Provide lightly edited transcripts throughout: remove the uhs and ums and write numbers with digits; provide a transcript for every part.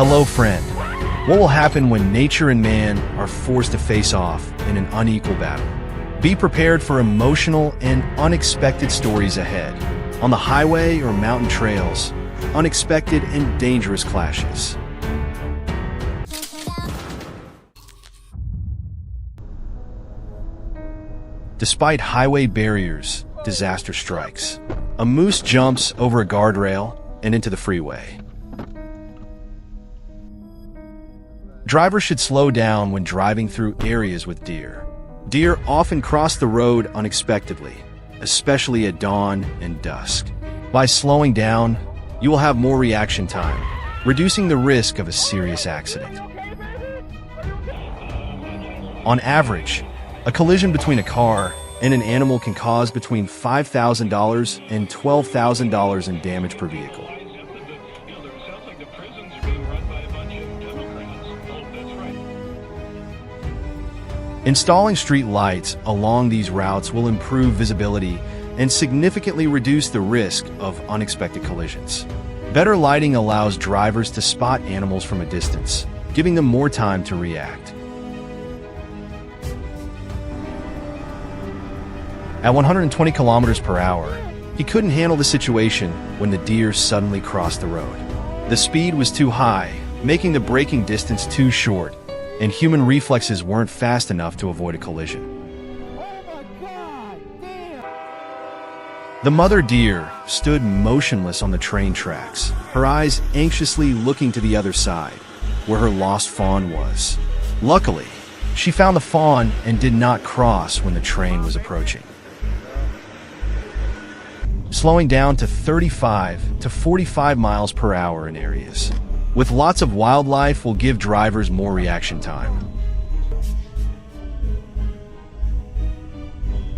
Hello, friend. What will happen when nature and man are forced to face off in an unequal battle? Be prepared for emotional and unexpected stories ahead. On the highway or mountain trails, unexpected and dangerous clashes. Despite highway barriers, disaster strikes. A moose jumps over a guardrail and into the freeway. Drivers should slow down when driving through areas with deer. Deer often cross the road unexpectedly, especially at dawn and dusk. By slowing down, you will have more reaction time, reducing the risk of a serious accident. On average, a collision between a car and an animal can cause between $5,000 and $12,000 in damage per vehicle. Installing street lights along these routes will improve visibility and significantly reduce the risk of unexpected collisions. Better lighting allows drivers to spot animals from a distance, giving them more time to react. At 120 kilometers per hour, he couldn't handle the situation when the deer suddenly crossed the road. The speed was too high, making the braking distance too short, and human reflexes weren't fast enough to avoid a collision. The mother deer stood motionless on the train tracks, her eyes anxiously looking to the other side, where her lost fawn was. Luckily, she found the fawn and did not cross when the train was approaching. Slowing down to 35 to 45 miles per hour in areas with lots of wildlife will give drivers more reaction time.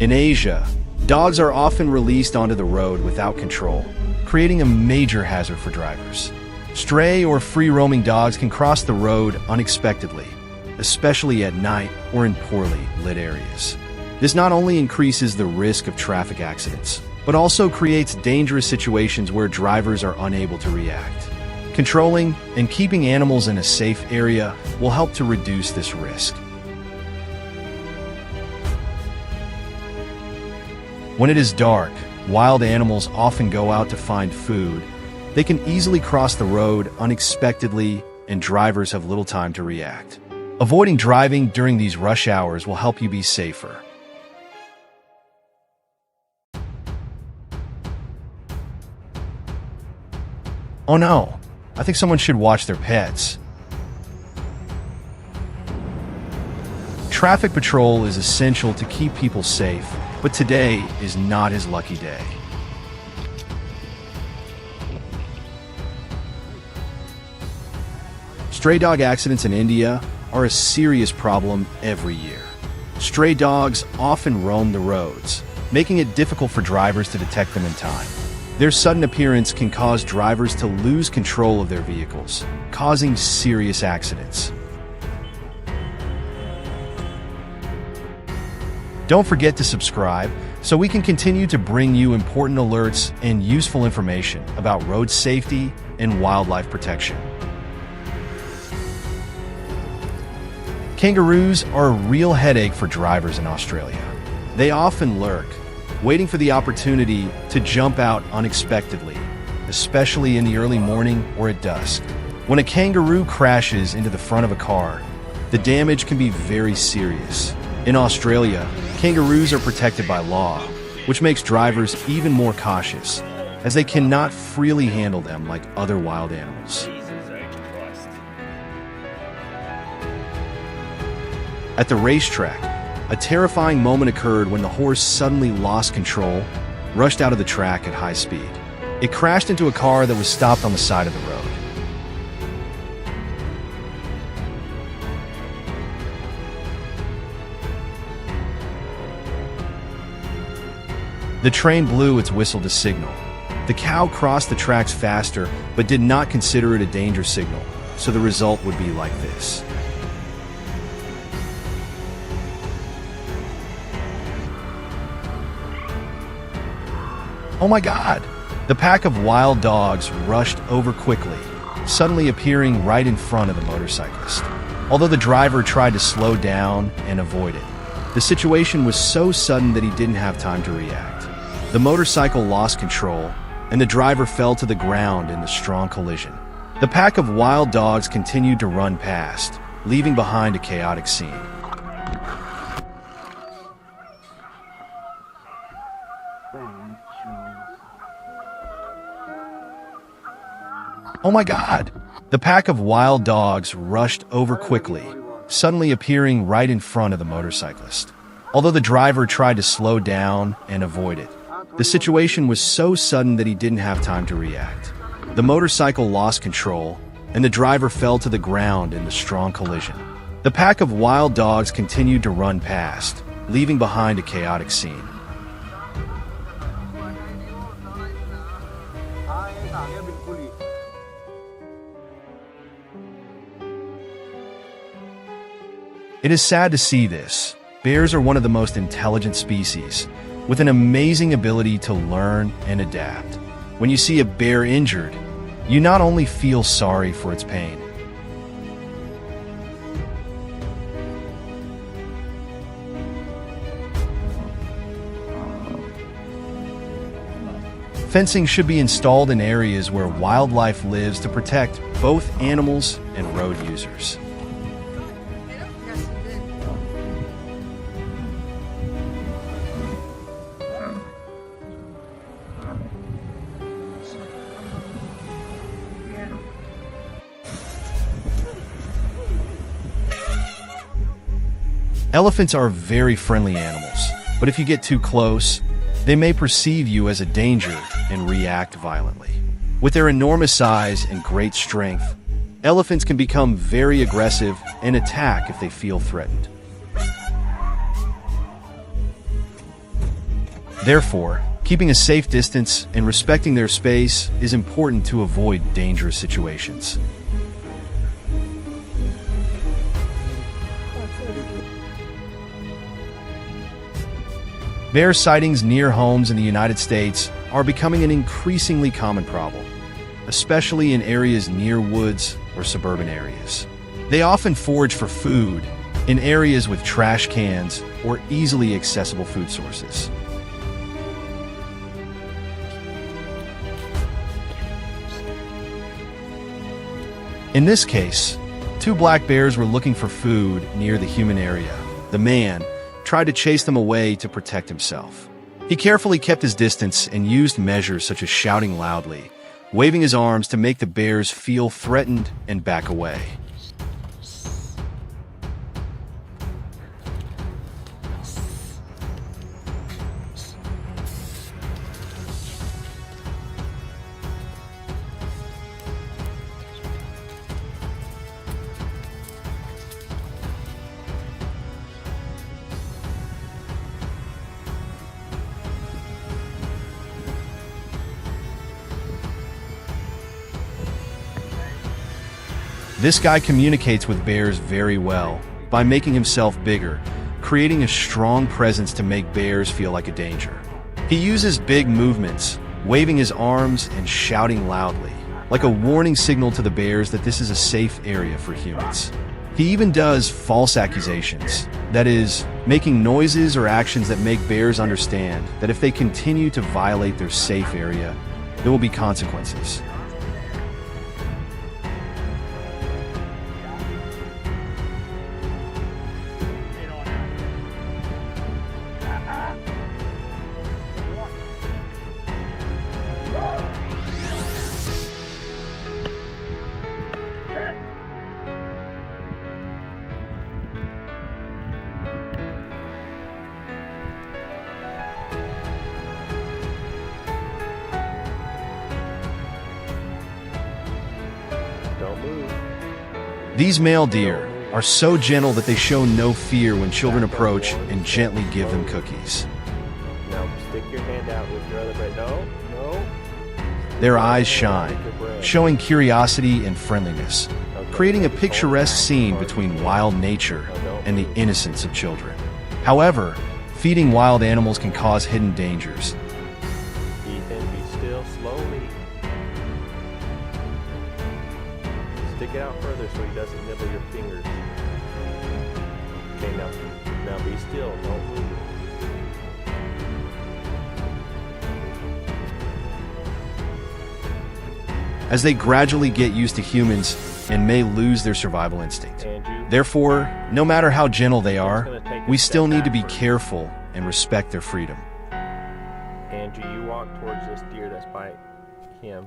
In Asia, dogs are often released onto the road without control, creating a major hazard for drivers. Stray or free-roaming dogs can cross the road unexpectedly, especially at night or in poorly lit areas. This not only increases the risk of traffic accidents, but also creates dangerous situations where drivers are unable to react. Controlling and keeping animals in a safe area will help to reduce this risk. When it is dark, wild animals often go out to find food. They can easily cross the road unexpectedly, and drivers have little time to react. Avoiding driving during these rush hours will help you be safer. Oh no, I think someone should watch their pets. Traffic patrol is essential to keep people safe, but today is not his lucky day. Stray dog accidents in India are a serious problem every year. Stray dogs often roam the roads, making it difficult for drivers to detect them in time. Their sudden appearance can cause drivers to lose control of their vehicles, causing serious accidents. Don't forget to subscribe so we can continue to bring you important alerts and useful information about road safety and wildlife protection. Kangaroos are a real headache for drivers in Australia. They often lurk, waiting for the opportunity to jump out unexpectedly, especially in the early morning or at dusk. When a kangaroo crashes into the front of a car, the damage can be very serious. In Australia, kangaroos are protected by law, which makes drivers even more cautious, as they cannot freely handle them like other wild animals. At the racetrack, a terrifying moment occurred when the horse suddenly lost control, rushed out of the track at high speed. It crashed into a car that was stopped on the side of the road. The train blew its whistle to signal. The cow crossed the tracks faster, but did not consider it a danger signal, so the result would be like this. Oh my God! The pack of wild dogs rushed over quickly, suddenly appearing right in front of the motorcyclist. Although the driver tried to slow down and avoid it, the situation was so sudden that he didn't have time to react. The motorcycle lost control, and the driver fell to the ground in the strong collision. The pack of wild dogs continued to run past, leaving behind a chaotic scene. Oh my God! The pack of wild dogs rushed over quickly, suddenly appearing right in front of the motorcyclist. Although the driver tried to slow down and avoid it, the situation was so sudden that he didn't have time to react. The motorcycle lost control, and the driver fell to the ground in the strong collision. The pack of wild dogs continued to run past, leaving behind a chaotic scene. It is sad to see this. Bears are one of the most intelligent species, with an amazing ability to learn and adapt. When you see a bear injured, you not only feel sorry for its pain, fencing should be installed in areas where wildlife lives to protect both animals and road users. Elephants are very friendly animals, but if you get too close, they may perceive you as a danger and react violently. With their enormous size and great strength, elephants can become very aggressive and attack if they feel threatened. Therefore, keeping a safe distance and respecting their space is important to avoid dangerous situations. Bear sightings near homes in the United States are becoming an increasingly common problem, especially in areas near woods or suburban areas. They often forage for food in areas with trash cans or easily accessible food sources. In this case, two black bears were looking for food near the human area. The man tried to chase them away to protect himself. He carefully kept his distance and used measures such as shouting loudly, waving his arms to make the bears feel threatened and back away. This guy communicates with bears very well by making himself bigger, creating a strong presence to make bears feel like a danger. He uses big movements, waving his arms and shouting loudly, like a warning signal to the bears that this is a safe area for humans. He even does false accusations, that is, making noises or actions that make bears understand that if they continue to violate their safe area, there will be consequences. These male deer are so gentle that they show no fear when children approach and gently give them cookies. Now stick your hand out with your other bread. No. Their eyes shine, showing curiosity and friendliness, creating a picturesque scene between wild nature and the innocence of children. However, feeding wild animals can cause hidden dangers. Ethan, be still slowly. Take it out further so he doesn't nibble your fingers. Okay, now be still. Don't move. as they gradually get used to humans and may lose their survival instinct. Andrew, Therefore, no matter how gentle they are, gonna take a we step still need to be backward. careful and respect their freedom. Andrew, you walk towards this deer that's by him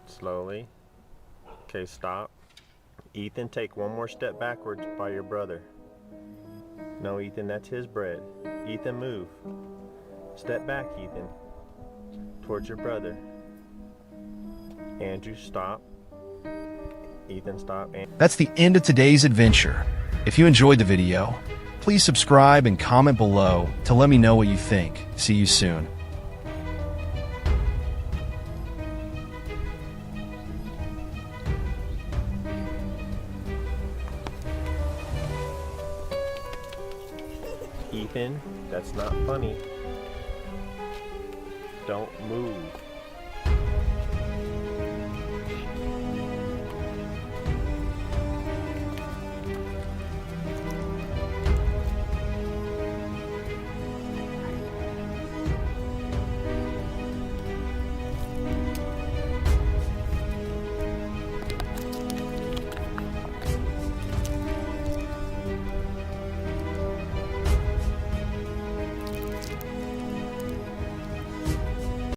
slowly. Okay, stop. Ethan, take one more step backwards by your brother. No, Ethan, that's his bread. Ethan, move. Step back, Ethan. Towards your brother. Andrew, stop. Ethan, stop. That's the end of today's adventure. If you enjoyed the video, please subscribe and comment below to let me know what you think. See you soon. Ethan, that's not funny. Don't move.